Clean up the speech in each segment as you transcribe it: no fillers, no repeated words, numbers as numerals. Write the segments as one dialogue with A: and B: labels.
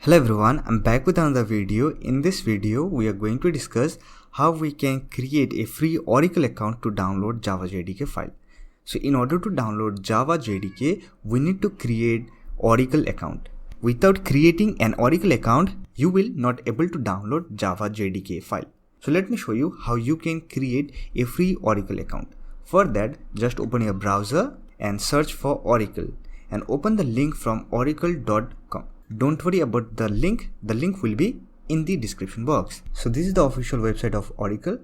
A: Hello everyone, I'm back with another video. In this video, we are going to discuss how we can create a free Oracle account to download Java JDK file. So in order to download Java JDK, we need to create Oracle account. Without creating an Oracle account, you will not able to download Java JDK file. So let me show you how you can create a free Oracle account. For that, just open your browser and search for Oracle and open the link from oracle.com. Don't worry about the link will be in the description box. So this is the official website of Oracle.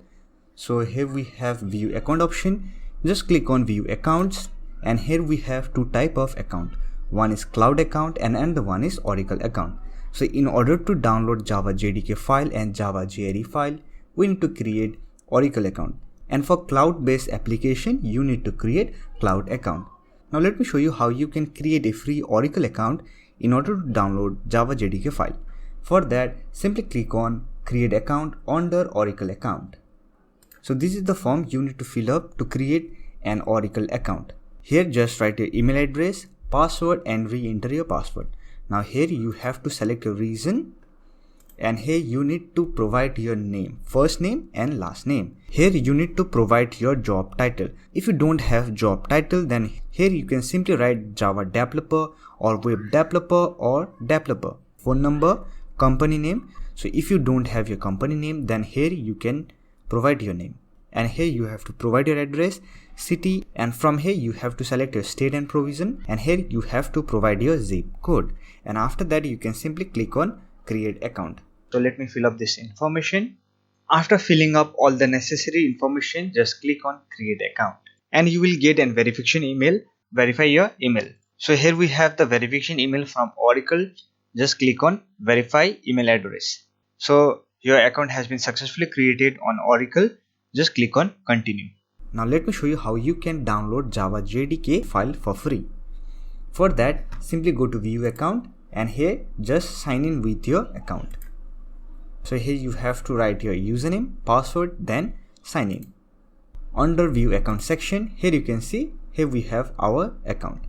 A: So here we have view account option. Just click on view accounts, and here we have two type of account. One is cloud account and another one is Oracle account. So in order to download Java JDK file and Java JRE file, we need to create Oracle account. And for cloud based application, you need to create cloud account. Now let me show you how you can create a free Oracle account in order to download Java JDK file. For that, simply click on create account under Oracle account. So this is the form you need to fill up to create an Oracle account. Here just write your email address, password and re-enter your password. Now here you have to select your region, and here you need to provide your name, first name and last name. Here you need to provide your job title. If you don't have job title, then here you can simply write Java developer or web developer or developer. Phone number, company name. So if you don't have your company name, then here you can provide your name. And here you have to provide your address, city, and from here you have to select your state and provision, and here you have to provide your zip code. And after that you can simply click on create account. So let me fill up this information. After filling up all the necessary information, just click on create account and you will get an verification email. Verify your email. So here we have the verification email from Oracle. Just click on verify email address. So your account has been successfully created on Oracle. Just click on continue. Now let me show you how you can download Java JDK file for free. For that, simply go to view account and here just sign in with your account. So here you have to write your username, password, then sign in. Under view account section, here you can see, here we have our account.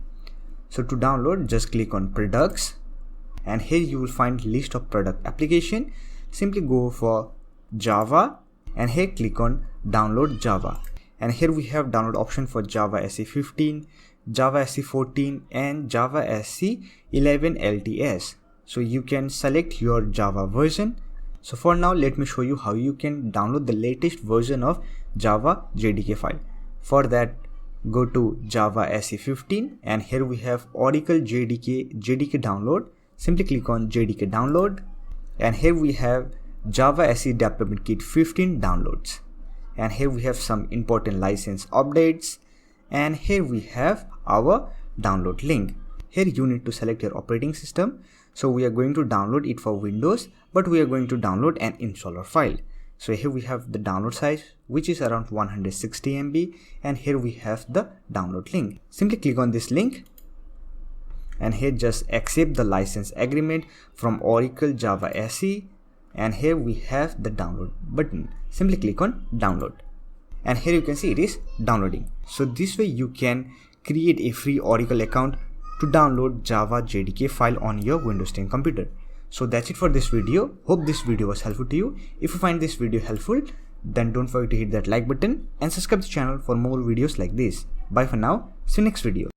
A: So to download, just click on products and here you will find list of product application. Simply go for Java and here click on download Java. And here we have download option for Java SE 15, Java SE 14 and Java SE 11 LTS. So you can select your Java version. So for now, let me show you how you can download the latest version of Java JDK file. For that, go to Java SE 15 and here we have Oracle JDK download. Simply click on JDK download and here we have Java SE Development Kit 15 downloads. And here we have some important license updates and here we have our download link. Here you need to select your operating system. So we are going to download it for Windows, but we are going to download an installer file. So here we have the download size, which is around 160 MB, and here we have the download link. Simply click on this link and here just accept the license agreement from Oracle Java SE, and here we have the download button. Simply click on download and here you can see it is downloading. So this way you can create a free Oracle account to download Java JDK file on your Windows 10 computer. So that's it for this video. Hope this video was helpful to you. If you find this video helpful, then don't forget to hit that like button and subscribe to the channel for more videos like this. Bye for now. See you next video.